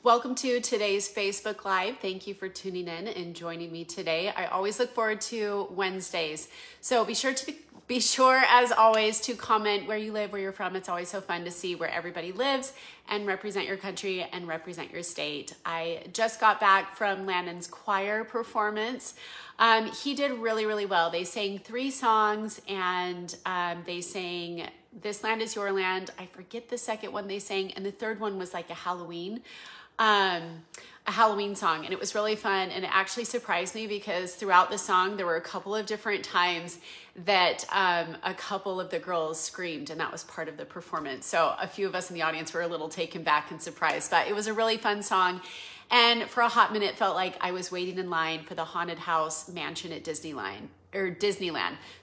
Welcome to today's Facebook Live. Thank you for tuning in and joining me today. I always look forward to Wednesdays. So be sure as always to comment where you live, where you're from. It's always so fun to see where everybody lives and represent your country and represent your state. I just got back from Landon's choir performance. He did really, really well. They sang 3 songs and they sang This Land Is Your Land. I forget the second one they sang, and the third one was like a Halloween song, and it was really fun. And it actually surprised me because throughout the song there were a couple of different times that a couple of the girls screamed, and that was part of the performance. So a few of us in the audience were a little taken back and surprised, but it was a really fun song. And for a hot minute felt like I was waiting in line for the haunted house mansion at Disneyland.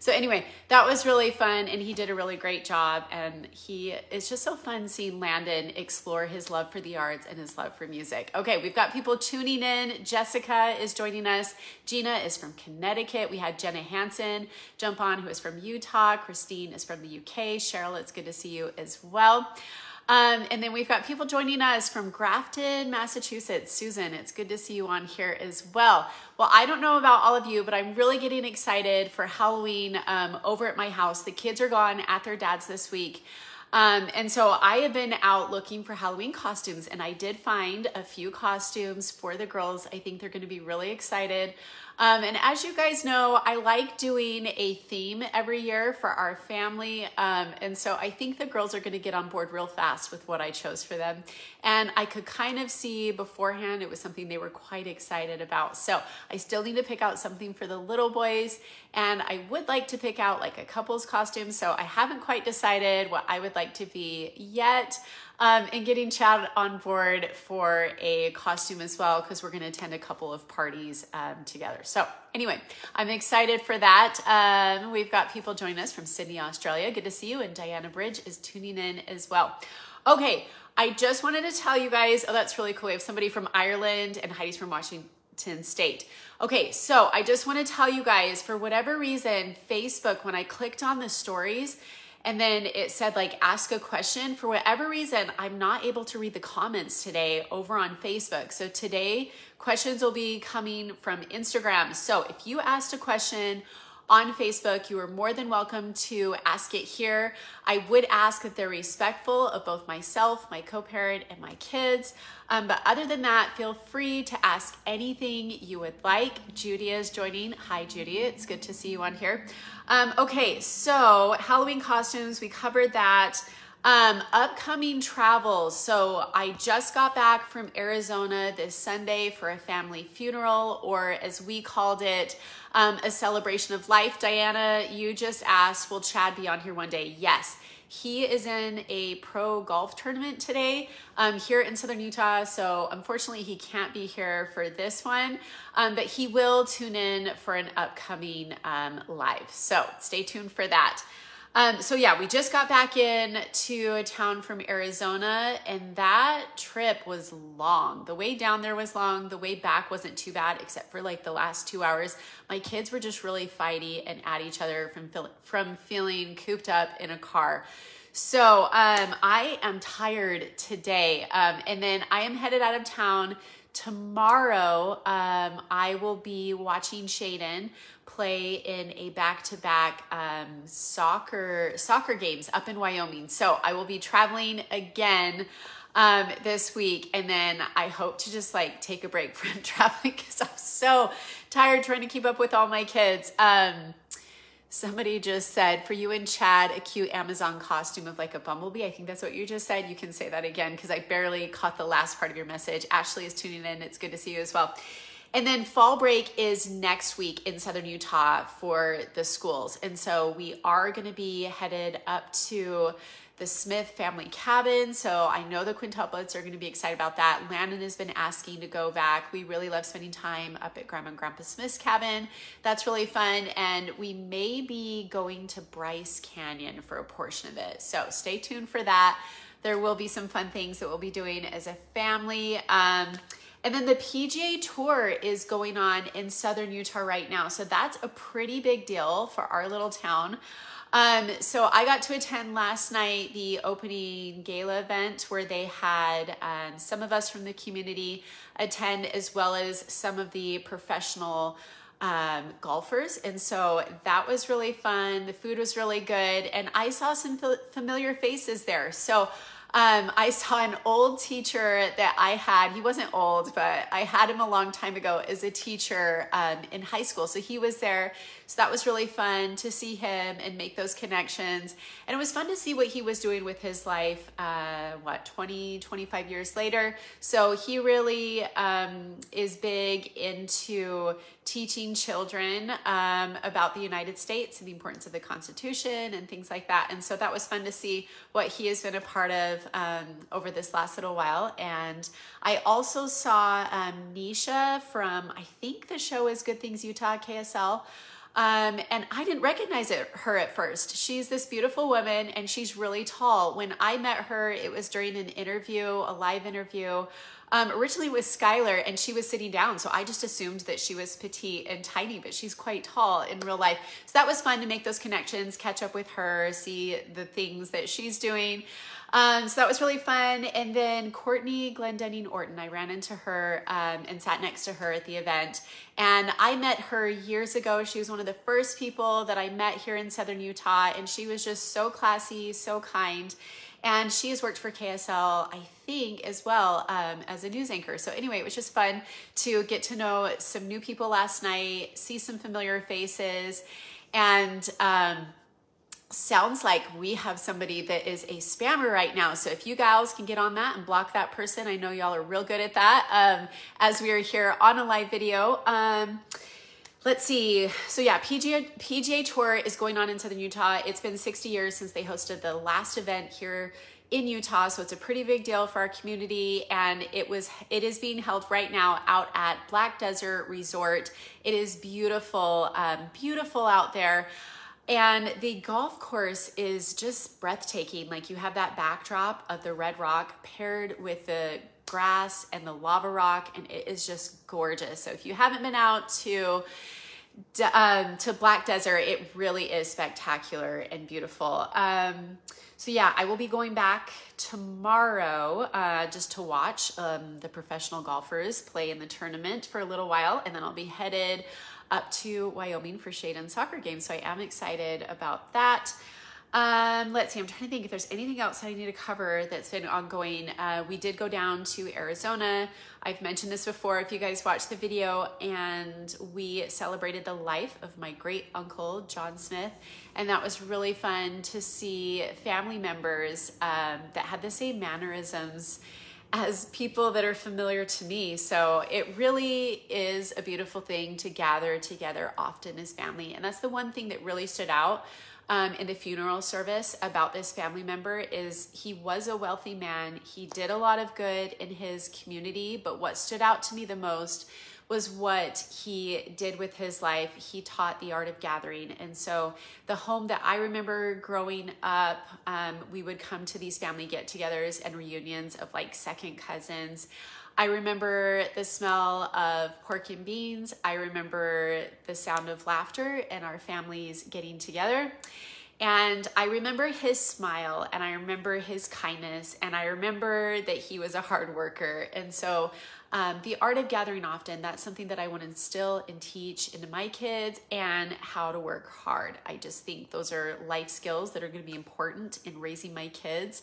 So anyway, that was really fun, and he did a really great job. And it's just so fun seeing Landon explore his love for the arts and his love for music. Okay, we've got people tuning in. Jessica is joining us. Gina is from Connecticut. We had Jenna Hansen jump on, who is from Utah. Christine is from the UK. Cheryl, it's good to see you as well. And then we've got people joining us from Grafton, Massachusetts. Susan, it's good to see you on here as well. Well, I don't know about all of you, but I'm really getting excited for Halloween over at my house. The kids are gone at their dad's this week. And so I have been out looking for Halloween costumes, and I did find a few costumes for the girls. I think they're going to be really excited. And as you guys know, I like doing a theme every year for our family. And so I think the girls are going to get on board real fast with what I chose for them. And I could kind of see beforehand it was something they were quite excited about. So I still need to pick out something for the little boys, and I would like to pick out like a couple's costume. So I haven't quite decided what I would like to be yet. And getting Chad on board for a costume as well, because we're going to attend a couple of parties together. So anyway, I'm excited for that. We've got people joining us from Sydney, Australia. Good to see you. And Diana Bridge is tuning in as well. Okay, I just wanted to tell you guys, oh, that's really cool. We have somebody from Ireland, and Heidi's from Washington State. Okay, so I just want to tell you guys, for whatever reason, Facebook, when I clicked on the stories, and then it said like, ask a question. For whatever reason, I'm not able to read the comments today over on Facebook. So today, questions will be coming from Instagram. So if you asked a question on Facebook, you are more than welcome to ask it here. I would ask that they're respectful of both myself, my co-parent, and my kids. But other than that, feel free to ask anything you would like. Judy is joining. Hi, Judy. It's good to see you on here. Okay, so Halloween costumes, we covered that. Upcoming travels. So I just got back from Arizona this Sunday for a family funeral, or as we called it, a celebration of life. Diana, you just asked, will Chad be on here one day? Yes. He is in a pro golf tournament today here in Southern Utah. So unfortunately he can't be here for this one, but he will tune in for an upcoming live. So stay tuned for that. So yeah, we just got back in to a town from Arizona, and that trip was long. The way down there was long. The way back wasn't too bad, except for like the last 2 hours. My kids were just really fighty and at each other from feeling cooped up in a car. So I am tired today. And then I am headed out of town tomorrow. I will be watching Shayden play in a back-to-back soccer games up in Wyoming. So I will be traveling again this week, and then I hope to just like take a break from traveling because I'm so tired trying to keep up with all my kids. Somebody just said, for you and Chad, a cute Amazon costume of like a bumblebee. I think that's what you just said. You can say that again because I barely caught the last part of your message. Ashley is tuning in. It's good to see you as well. And then fall break is next week in Southern Utah for the schools. And so we are going to be headed up to the Smith family cabin. So I know the Quintuplets are going to be excited about that. Landon has been asking to go back. We really love spending time up at Grandma and Grandpa Smith's cabin. That's really fun. And we may be going to Bryce Canyon for a portion of it. So stay tuned for that. There will be some fun things that we'll be doing as a family. And then the PGA Tour is going on in Southern Utah right now. So that's a pretty big deal for our little town. So I got to attend last night the opening gala event where they had some of us from the community attend, as well as some of the professional golfers. And so that was really fun. The food was really good. And I saw some familiar faces there. So I saw an old teacher that I had. He wasn't old, but I had him a long time ago as a teacher in high school. So he was there. So that was really fun to see him and make those connections. And it was fun to see what he was doing with his life, 25 years later. So he really is big into teaching children about the United States and the importance of the Constitution and things like that. And so that was fun to see what he has been a part of over this last little while. And I also saw Nisha from, I think the show is Good Things Utah, KSL. And I didn't recognize her at first. She's this beautiful woman and she's really tall. When I met her, it was during an interview, a live interview, originally with Skylar, and she was sitting down. So I just assumed that she was petite and tiny, but she's quite tall in real life. So that was fun to make those connections, catch up with her, see the things that she's doing. So that was really fun. And then Courtney Glendenning Orton, I ran into her and sat next to her at the event. And I met her years ago. She was one of the first people that I met here in Southern Utah. And she was just so classy, so kind. And she has worked for KSL, I think, as well as a news anchor. So anyway, it was just fun to get to know some new people last night, see some familiar faces, and sounds like we have somebody that is a spammer right now. So if you gals can get on that and block that person, I know y'all are real good at that as we are here on a live video. Let's see. So yeah, PGA Tour is going on in Southern Utah. It's been 60 years since they hosted the last event here in Utah. So it's a pretty big deal for our community. And it is being held right now out at Black Desert Resort. It is beautiful, beautiful out there. And the golf course is just breathtaking. Like you have that backdrop of the red rock paired with the grass and the lava rock, and it is just gorgeous. So if you haven't been out to Black Desert, it really is spectacular and beautiful. So yeah, I will be going back tomorrow just to watch the professional golfers play in the tournament for a little while, and then I'll be headed up to Wyoming for Shayden's soccer game. So I am excited about that. Let's see, I'm trying to think if there's anything else I need to cover that's been ongoing. We did go down to Arizona. I've mentioned this before if you guys watched the video, and we celebrated the life of my great uncle, John Smith. And that was really fun to see family members that had the same mannerisms as people that are familiar to me. So it really is a beautiful thing to gather together often as family. And that's the one thing that really stood out in the funeral service about this family member is he was a wealthy man. He did a lot of good in his community, but what stood out to me the most was what he did with his life. He taught the art of gathering. And so the home that I remember growing up, we would come to these family get-togethers and reunions of like second cousins. I remember the smell of pork and beans. I remember the sound of laughter and our families getting together. And I remember his smile, and I remember his kindness, and I remember that he was a hard worker. And so the art of gathering often, that's something that I want to instill and teach into my kids, and how to work hard. I just think those are life skills that are going to be important in raising my kids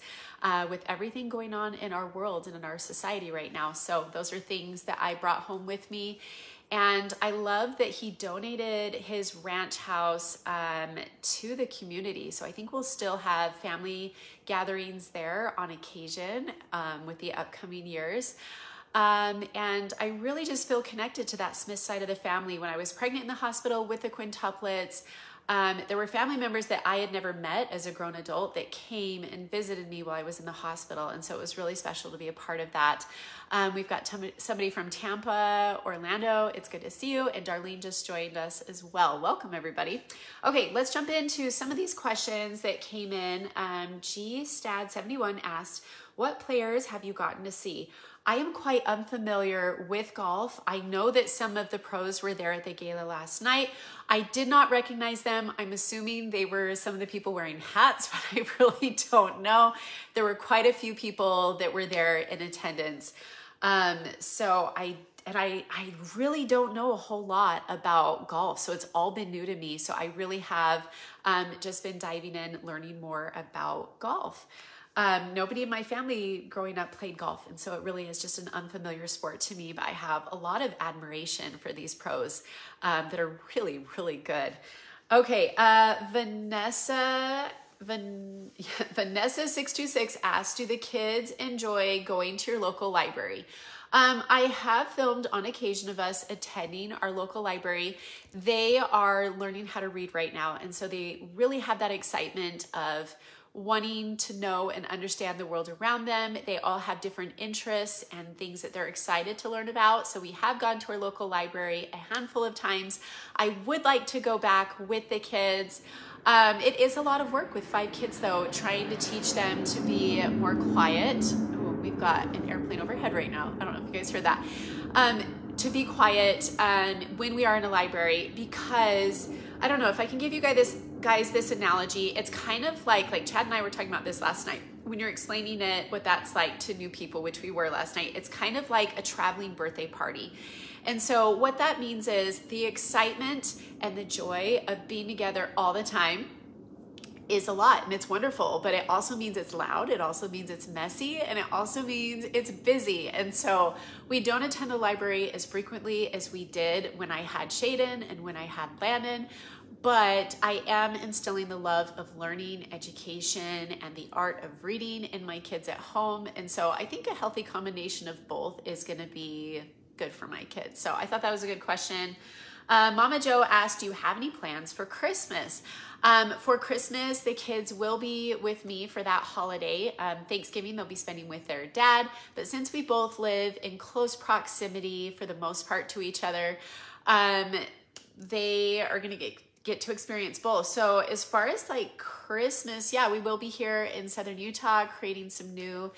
with everything going on in our world and in our society right now. So those are things that I brought home with me. And I love that he donated his ranch house to the community. So I think we'll still have family gatherings there on occasion with the upcoming years. And I really just feel connected to that Smith side of the family. When I was pregnant in the hospital with the quintuplets, there were family members that I had never met as a grown adult that came and visited me while I was in the hospital. And so it was really special to be a part of that. We've got somebody from Tampa, Orlando. It's good to see you. And Darlene just joined us as well. Welcome, everybody. Okay, let's jump into some of these questions that came in. G Stad71 asked, What players have you gotten to see? I am quite unfamiliar with golf. I know that some of the pros were there at the gala last night. I did not recognize them. I'm assuming they were some of the people wearing hats, but I really don't know. There were quite a few people that were there in attendance. So I really don't know a whole lot about golf. So it's all been new to me. So I really have just been diving in, learning more about golf. Nobody in my family growing up played golf, and so it really is just an unfamiliar sport to me, but I have a lot of admiration for these pros that are really, really good. Okay, Vanessa626 asked, do the kids enjoy going to your local library? I have filmed on occasion of us attending our local library. They are learning how to read right now, and so they really have that excitement of wanting to know and understand the world around them. They all have different interests and things that they're excited to learn about. So we have gone to our local library a handful of times. I would like to go back with the kids. It is a lot of work with 5 kids though, trying to teach them to be more quiet. Oh, we've got an airplane overhead right now. I don't know if you guys heard that. To be quiet when we are in a library, because I don't know if I can give you guys this analogy. It's kind of like Chad and I were talking about this last night. When you're explaining it, what that's like to new people, which we were last night, it's kind of like a traveling birthday party. And so what that means is the excitement and the joy of being together all the time is a lot, and it's wonderful, but it also means it's loud. It also means it's messy, and it also means it's busy. And so we don't attend the library as frequently as we did when I had Shayden and when I had Landon, but I am instilling the love of learning, education, and the art of reading in my kids at home. And so I think a healthy combination of both is going to be good for my kids. So I thought that was a good question. Mama Joe asked, do you have any plans for Christmas? For Christmas, the kids will be with me for that holiday. Thanksgiving, they'll be spending with their dad. But since we both live in close proximity for the most part to each other, they are going to get to experience both. So as far as like Christmas, yeah, we will be here in Southern Utah creating some new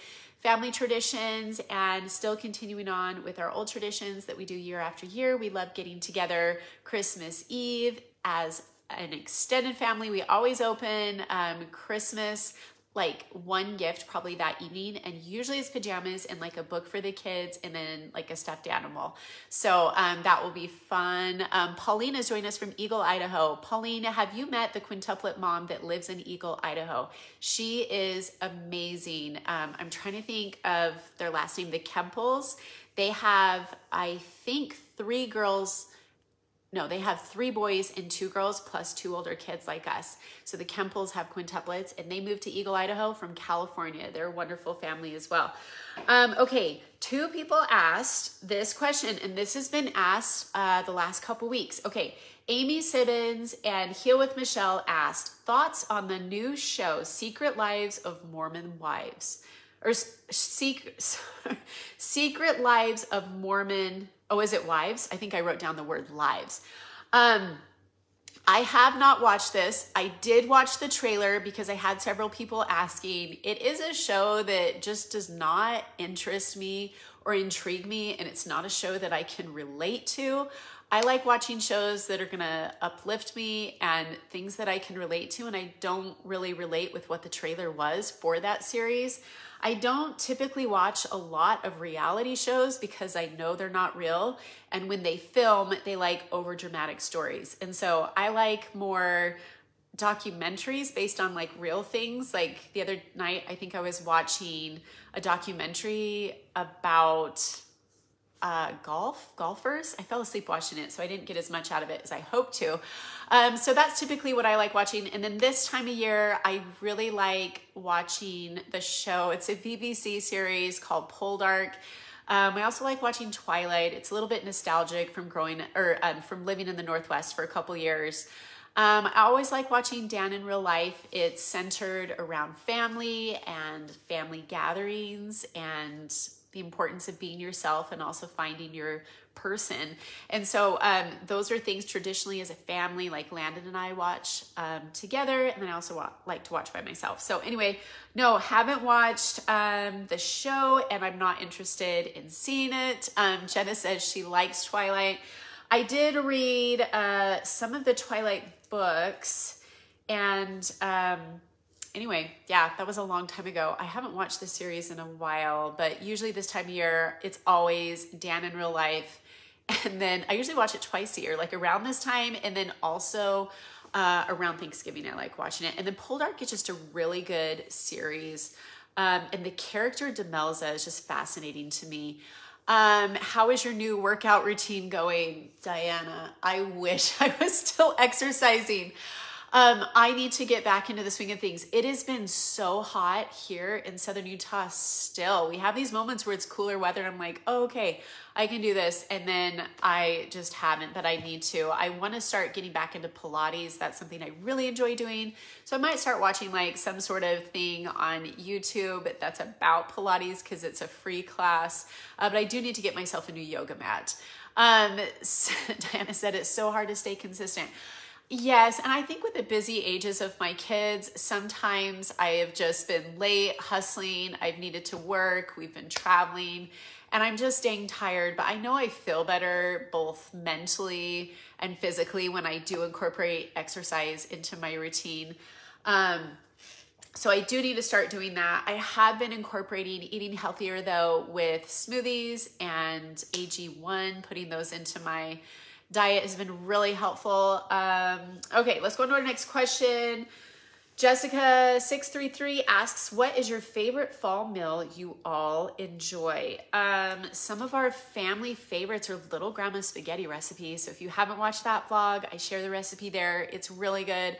family traditions and still continuing on with our old traditions that we do year after year. We love getting together Christmas Eve as an extended family. We always open Christmas like one gift probably that evening, and usually it's pajamas and like a book for the kids and then like a stuffed animal. So that will be fun. Pauline is joining us from Eagle, Idaho. Pauline, have you met the quintuplet mom that lives in Eagle, Idaho? She is amazing. I'm trying to think of their last name, the Kemples. They have, I think, 3 girls. No, they have 3 boys and 2 girls plus 2 older kids like us. So the Kemples have quintuplets, and they moved to Eagle, Idaho from California. They're a wonderful family as well. Okay, 2 people asked this question, and this has been asked the last couple weeks. Okay, Amy Sibbons and Heal with Michelle asked, thoughts on the new show, Secret Lives of Mormon Wives? Or Secret Lives of Mormon... Oh, is it wives? I think I wrote down the word lives. I have not watched this. I did watch the trailer because I had several people asking. It is a show that just does not interest me or intrigue me, and it's not a show that I can relate to. I like watching shows that are gonna uplift me and things that I can relate to, and I don't really relate with what the trailer was for that series. I don't typically watch a lot of reality shows because I know they're not real. And when they film, they like over dramatic stories. And so I like more documentaries based on like real things. Like the other night, I think I was watching a documentary about golfers. I fell asleep watching it, so I didn't get as much out of it as I hoped to. So that's typically what I like watching. And then this time of year, I really like watching the show. It's a BBC series called Poldark. I also like watching Twilight. It's a little bit nostalgic from from living in the Northwest for a couple years. I always like watching Dan in Real Life. It's centered around family and family gatherings and the importance of being yourself and also finding your person. And so those are things traditionally as a family, like Landon and I watch together, and then I also like to watch by myself. So anyway, no, haven't watched the show, and I'm not interested in seeing it. Jenna says she likes Twilight. I did read some of the Twilight books, and anyway, yeah, that was a long time ago. I haven't watched the series in a while, but usually this time of year, it's always Dan in Real Life. And then I usually watch it twice a year, like around this time, and then also around Thanksgiving, I like watching it. And then Poldark is just a really good series. And the character Demelza is just fascinating to me. How is your new workout routine going, Diana? I wish I was still exercising. I need to get back into the swing of things. It has been so hot here in Southern Utah still. We have these moments where it's cooler weather and I'm like, oh, okay, I can do this. And then I just haven't, but I need to. I want to start getting back into Pilates. That's something I really enjoy doing. So I might start watching like some sort of thing on YouTube that's about Pilates because it's a free class. But I do need to get myself a new yoga mat. Diana said it's so hard to stay consistent. Yes, and I think with the busy ages of my kids, sometimes I have just been late hustling. I've needed to work. We've been traveling, and I'm just staying tired. But I know I feel better both mentally and physically when I do incorporate exercise into my routine. So I do need to start doing that. I have been incorporating eating healthier though with smoothies and AG1, putting those into my diet has been really helpful. Okay, let's go to our next question. Jessica633 asks, what is your favorite fall meal you all enjoy? Some of our family favorites are Little Grandma's spaghetti recipes. So if you haven't watched that vlog, I share the recipe there. It's really good.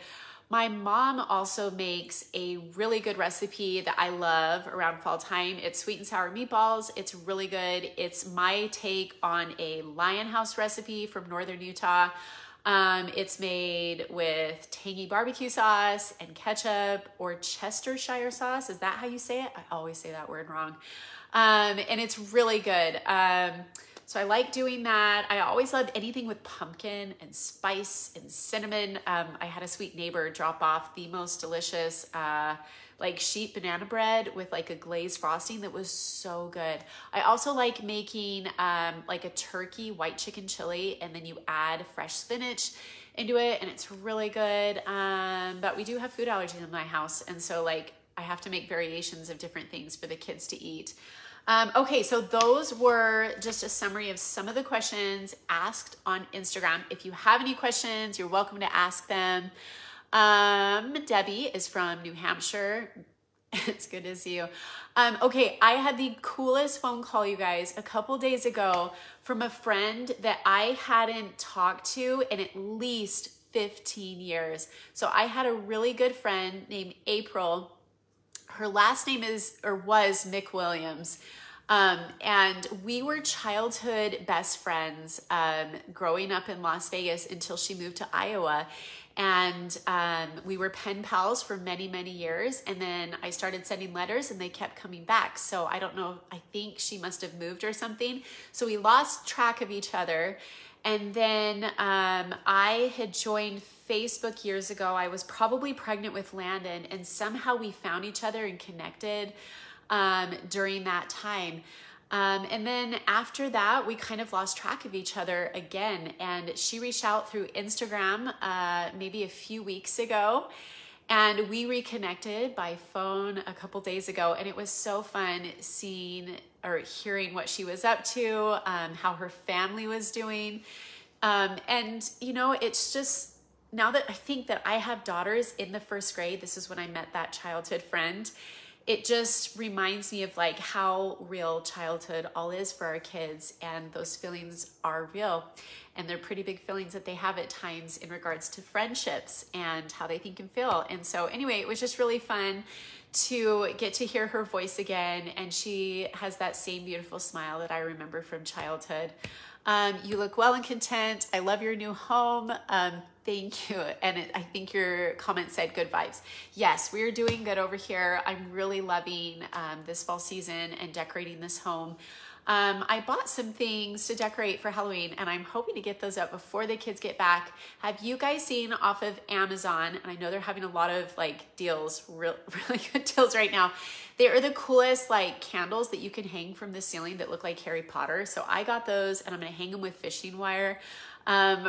My mom also makes a really good recipe that I love around fall time. It's sweet and sour meatballs. It's really good. It's my take on a Lion House recipe from Northern Utah. It's made with tangy barbecue sauce and ketchup or Chestershire sauce. Is that how you say it? I always say that word wrong. And it's really good. So I like doing that. I always loved anything with pumpkin and spice and cinnamon. I had a sweet neighbor drop off the most delicious like sheet banana bread with like a glazed frosting that was so good. I also like making like a turkey white chicken chili, and then you add fresh spinach into it, and it's really good. But we do have food allergies in my house, and so like I have to make variations of different things for the kids to eat. Okay, so those were just a summary of some of the questions asked on Instagram. If you have any questions, you're welcome to ask them. Debbie is from New Hampshire. It's good to see you. Okay, I had the coolest phone call, you guys, a couple days ago from a friend that I hadn't talked to in at least 15 years. So I had a really good friend named April. Her last name was Mick Williams. And we were childhood best friends growing up in Las Vegas until she moved to Iowa. And we were pen pals for many, many years. And then I started sending letters and they kept coming back. So I don't know, I think she must have moved or something. So we lost track of each other. And then I had joined Facebook years ago. I was probably pregnant with Landon, and somehow we found each other and connected during that time. And then after that, we kind of lost track of each other again. And she reached out through Instagram maybe a few weeks ago. And we reconnected by phone a couple days ago. And it was so fun seeing or hearing what she was up to, how her family was doing. And, you know, it's just, now that I think that I have daughters in the first grade, this is when I met that childhood friend. It just reminds me of like how real childhood all is for our kids, and those feelings are real, and they're pretty big feelings that they have at times in regards to friendships and how they think and feel. And so anyway, it was just really fun to get to hear her voice again. And she has that same beautiful smile that I remember from childhood. You look well and content. I love your new home. Thank you. And I think your comment said good vibes. Yes, we're doing good over here. I'm really loving this fall season and decorating this home. I bought some things to decorate for Halloween, and I'm hoping to get those up before the kids get back. Have you guys seen off of Amazon? And I know they're having a lot of like deals, really good deals right now. They are the coolest like candles that you can hang from the ceiling that look like Harry Potter. So I got those, and I'm gonna hang them with fishing wire,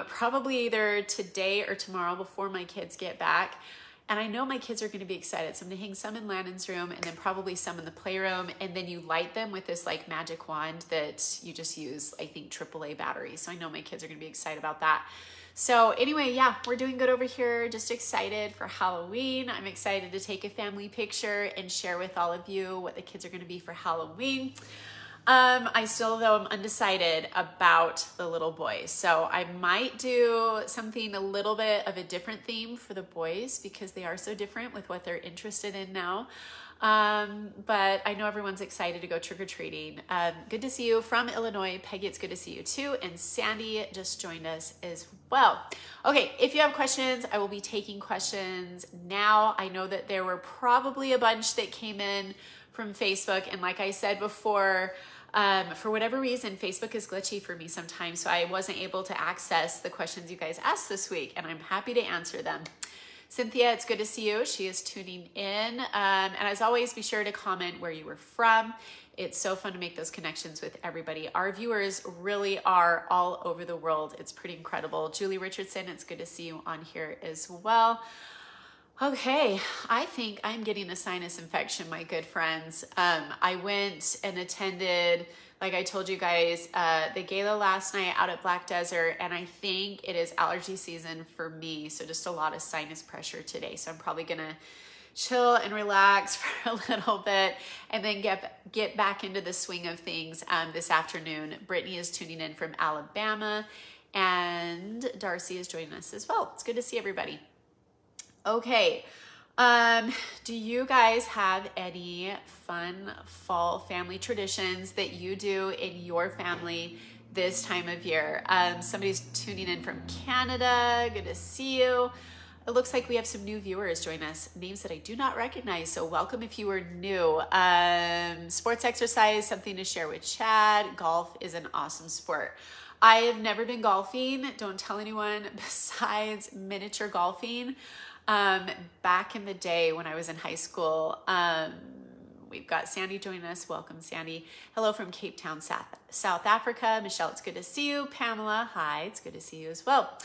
probably either today or tomorrow before my kids get back. And I know my kids are going to be excited. So I'm going to hang some in Landon's room and then probably some in the playroom. And then you light them with this like magic wand that you just use, I think, AAA batteries. So I know my kids are going to be excited about that. So anyway, yeah, we're doing good over here. Just excited for Halloween. I'm excited to take a family picture and share with all of you what the kids are going to be for Halloween. I still, though, am undecided about the little boys. So I might do something a little bit of a different theme for the boys because they are so different with what they're interested in now. But I know everyone's excited to go trick-or-treating. Good to see you from Illinois. Peggy, it's good to see you too. And Sandy just joined us as well. Okay, if you have questions, I will be taking questions now. I know that there were probably a bunch that came in from Facebook. And like I said before, for whatever reason, Facebook is glitchy for me sometimes. So I wasn't able to access the questions you guys asked this week, and I'm happy to answer them. Cynthia, it's good to see you. She is tuning in. And as always, be sure to comment where you were from. It's so fun to make those connections with everybody. Our viewers really are all over the world. It's pretty incredible. Julie Richardson, it's good to see you on here as well. Okay, I think I'm getting a sinus infection, my good friends. I went and attended, like I told you guys, the gala last night out at Black Desert, and I think it is allergy season for me, so just a lot of sinus pressure today. So I'm probably gonna chill and relax for a little bit and then get back into the swing of things this afternoon. Brittany is tuning in from Alabama, and Darcy is joining us as well. It's good to see everybody. Okay, do you guys have any fun fall family traditions that you do in your family this time of year? Somebody's tuning in from Canada. Good to see you. It looks like we have some new viewers join us, names that I do not recognize, so welcome if you are new. Sports exercise, something to share with Chad. Golf is an awesome sport. I have never been golfing. Don't tell anyone besides miniature golfing. Back in the day when I was in high school, we've got Sandy joining us. Welcome, Sandy. Hello from Cape Town, South Africa. Michelle, it's good to see you. Pamela, hi, it's good to see you as well.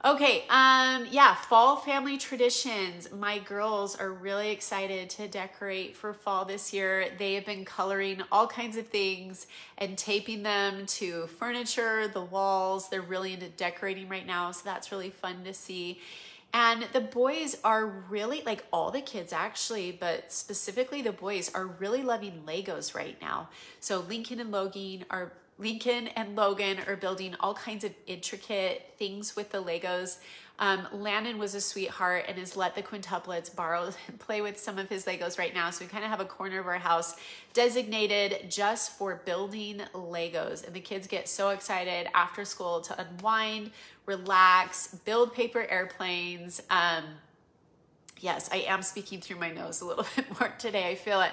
Okay, yeah, fall family traditions. My girls are really excited to decorate for fall this year. They have been coloring all kinds of things and taping them to furniture, the walls. They're really into decorating right now, so that's really fun to see. And the boys are really, like all the kids actually, but specifically the boys are really loving Legos right now. So Lincoln and Logan are building all kinds of intricate things with the Legos. Landon was a sweetheart and has let the quintuplets borrow and play with some of his Legos right now. So we kind of have a corner of our house designated just for building Legos. And the kids get so excited after school to unwind, relax, build paper airplanes. Yes, I am speaking through my nose a little bit more today. I feel it.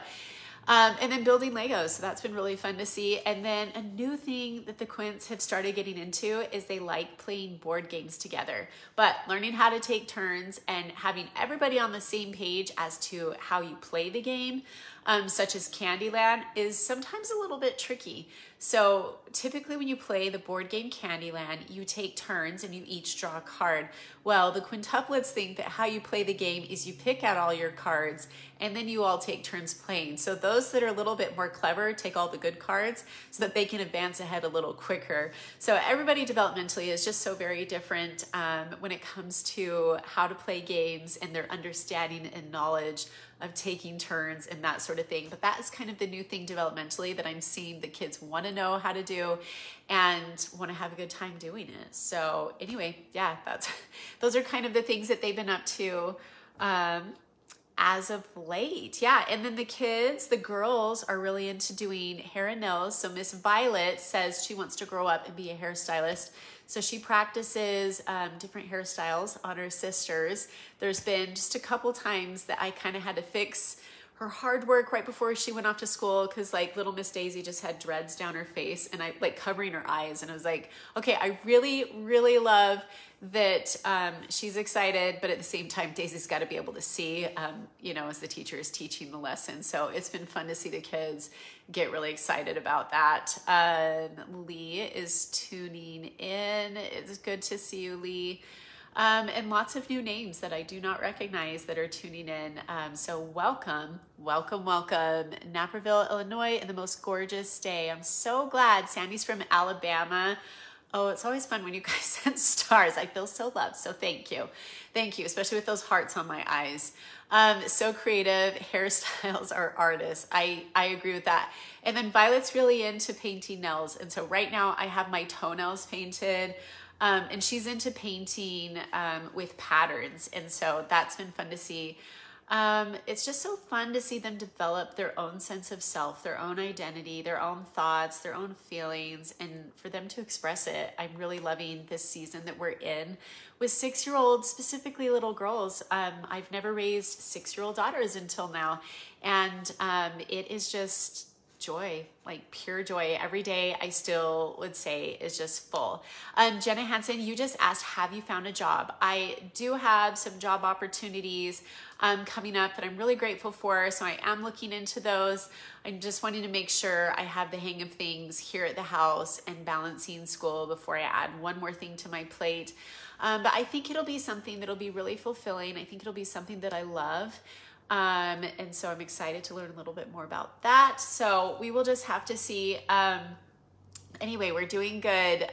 And then building Legos. So that's been really fun to see. And then a new thing that the Quints have started getting into is they like playing board games together, but learning how to take turns and having everybody on the same page as to how you play the game, such as Candyland, is sometimes a little bit tricky. So typically when you play the board game Candyland, you take turns and you each draw a card. Well, the quintuplets think that how you play the game is you pick out all your cards and then you all take turns playing. So those that are a little bit more clever take all the good cards so that they can advance ahead a little quicker. So everybody developmentally is just so very different when it comes to how to play games and their understanding and knowledge of taking turns and that sort of thing. But that is kind of the new thing developmentally that I'm seeing the kids want to know how to do and want to have a good time doing it. So anyway, yeah, those are kind of the things that they've been up to. as of late. Yeah, and then the kids, the girls are really into doing hair and nails. So Miss Violet says she wants to grow up and be a hairstylist. So she practices different hairstyles on her sisters. There's been just a couple times that I kind of had to fix her hard work right before she went off to school, because like little Miss Daisy just had dreads down her face and I like covering her eyes, and I was like, okay, I really love that she's excited, but at the same time Daisy's got to be able to see, you know, as the teacher is teaching the lesson. So it's been fun to see the kids get really excited about that. Lee is tuning in. It's good to see you, Lee. And lots of new names that I do not recognize that are tuning in. So welcome, Naperville, Illinois, and the most gorgeous day. I'm so glad. Sandy's from Alabama. Oh, it's always fun when you guys send stars. I feel so loved. So thank you. Thank you, especially with those hearts on my eyes. So creative. Hairstyles are artists. I agree with that. And then Violet's really into painting nails. And so right now I have my toenails painted. And she's into painting with patterns. And so that's been fun to see. It's just so fun to see them develop their own sense of self, their own identity, their own thoughts, their own feelings, and for them to express it. I'm really loving this season that we're in with 6-year-olds, specifically little girls. I've never raised 6-year-old daughters until now. And it is just joy, like pure joy. Every day I still would say is just full. Jenna Hansen, you just asked, have you found a job? I do have some job opportunities coming up that I'm really grateful for. So I am looking into those. I'm just wanting to make sure I have the hang of things here at the house and balancing school before I add one more thing to my plate. But I think it'll be something that'll be really fulfilling. I think it'll be something that I love. And so I'm excited to learn a little bit more about that. So we will just have to see. Anyway, we're doing good.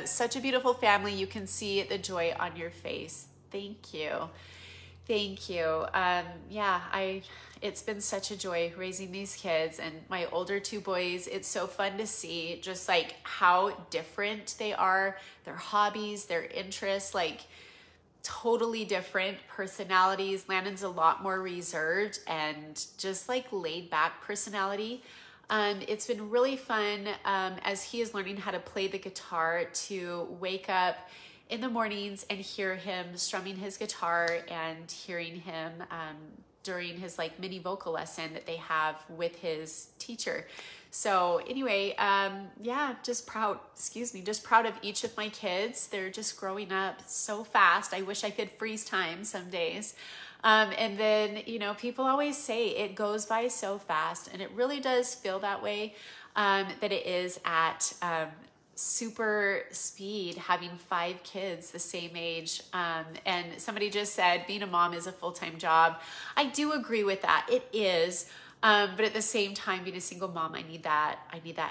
Such a beautiful family. You can see the joy on your face. Thank you. Thank you. Yeah, it's been such a joy raising these kids, and my older 2 boys. It's so fun to see just like how different they are, their hobbies, their interests, like totally different personalities. Landon's a lot more reserved and just like laid back personality. It's been really fun as he is learning how to play the guitar to wake up in the mornings and hear him strumming his guitar and hearing him during his like mini vocal lesson that they have with his teacher. So anyway, yeah, just proud of each of my kids. They're just growing up so fast. I wish I could freeze time some days. And then, you know, people always say it goes by so fast, and it really does feel that way, that it is at super speed, having 5 kids the same age. And somebody just said being a mom is a full-time job. I do agree with that. It is. But at the same time, being a single mom, I need that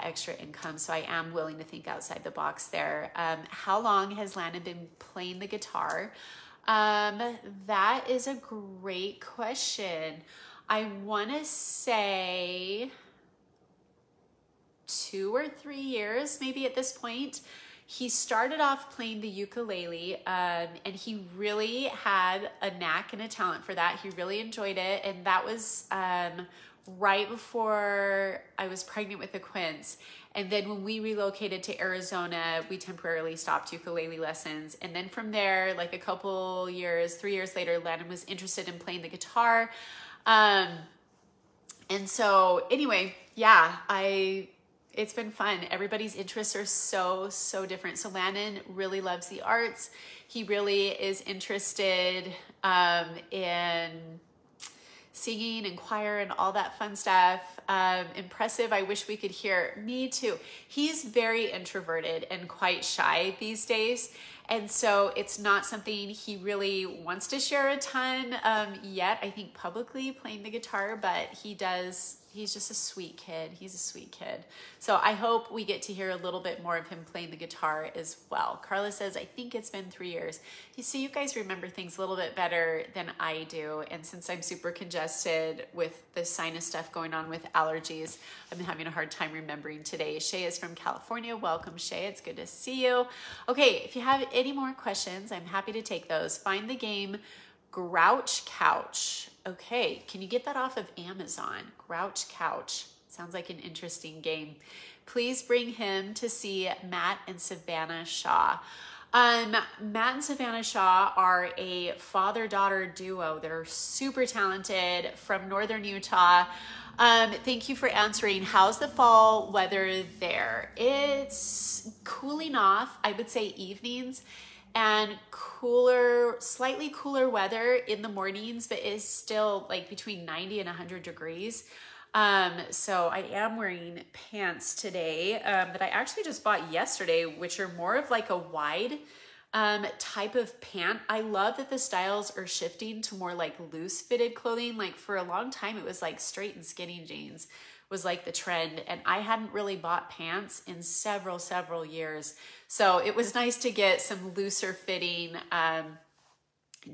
extra income. So I am willing to think outside the box there. How long has Landon been playing the guitar? That is a great question. I want to say 2 or 3 years, maybe at this point. He started off playing the ukulele, and he really had a knack and a talent for that. He really enjoyed it. And that was, right before I was pregnant with the Quints. And then when we relocated to Arizona, we temporarily stopped ukulele lessons. And then from there, like a couple years, 3 years later, Landon was interested in playing the guitar. And so anyway, yeah, it's been fun. Everybody's interests are so different. So Landon really loves the arts. He really is interested in singing and choir and all that fun stuff. Impressive. I wish we could hear. Me too. He's very introverted and quite shy these days. And so it's not something he really wants to share a ton yet, I think publicly, playing the guitar, but he does. He's just a sweet kid. He's a sweet kid. So I hope we get to hear a little bit more of him playing the guitar as well. Carla says, I think it's been 3 years. You see, you guys remember things a little bit better than I do. And since I'm super congested with the sinus stuff going on with allergies, I've been having a hard time remembering today. Shay is from California. Welcome, Shay. It's good to see you. Okay, if you have any more questions, I'm happy to take those. Find the game Grouch Couch. Okay, can you get that off of Amazon? Grouch Couch. Sounds like an interesting game. Please bring him to see Matt and Savannah Shaw. Matt and Savannah Shaw are a father-daughter duo. They're super talented from Northern Utah. Thank you for answering. How's the fall weather there? It's cooling off, I would say evenings, and cooler, slightly cooler weather in the mornings, but it's still like between 90 and 100 degrees. So I am wearing pants today that I actually just bought yesterday, which are more of like a wide type of pant. I love that the styles are shifting to more like loose fitted clothing. Like for a long time, it was like straight and skinny jeans was like the trend. And I hadn't really bought pants in several years. So it was nice to get some looser fitting,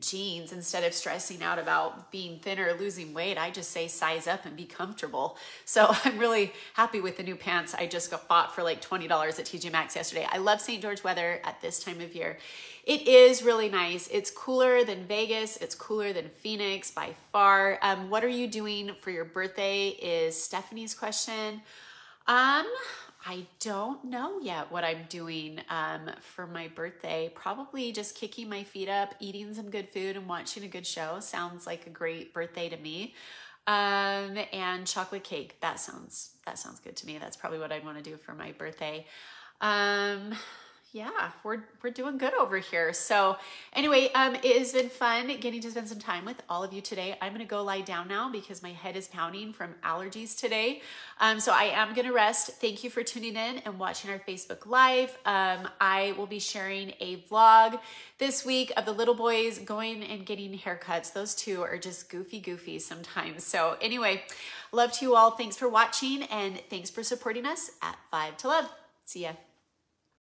jeans instead of stressing out about being thinner or losing weight. I just say size up and be comfortable. So I'm really happy with the new pants I just bought for like $20 at TJ Maxx yesterday. I love St. George weather at this time of year. It is really nice. It's cooler than Vegas. It's cooler than Phoenix by far. What are you doing for your birthday is Stephanie's question. I don't know yet what I'm doing for my birthday. Probably just kicking my feet up, eating some good food, and watching a good show. Sounds like a great birthday to me. And chocolate cake. That sounds good to me. That's probably what I'd want to do for my birthday. Yeah, we're doing good over here. So anyway, it has been fun getting to spend some time with all of you today. I'm going to go lie down now because my head is pounding from allergies today. So I am going to rest. Thank you for tuning in and watching our Facebook Live. I will be sharing a vlog this week of the little boys going and getting haircuts. Those two are just goofy sometimes. So anyway, love to you all. Thanks for watching and thanks for supporting us at 5 to Love. See ya.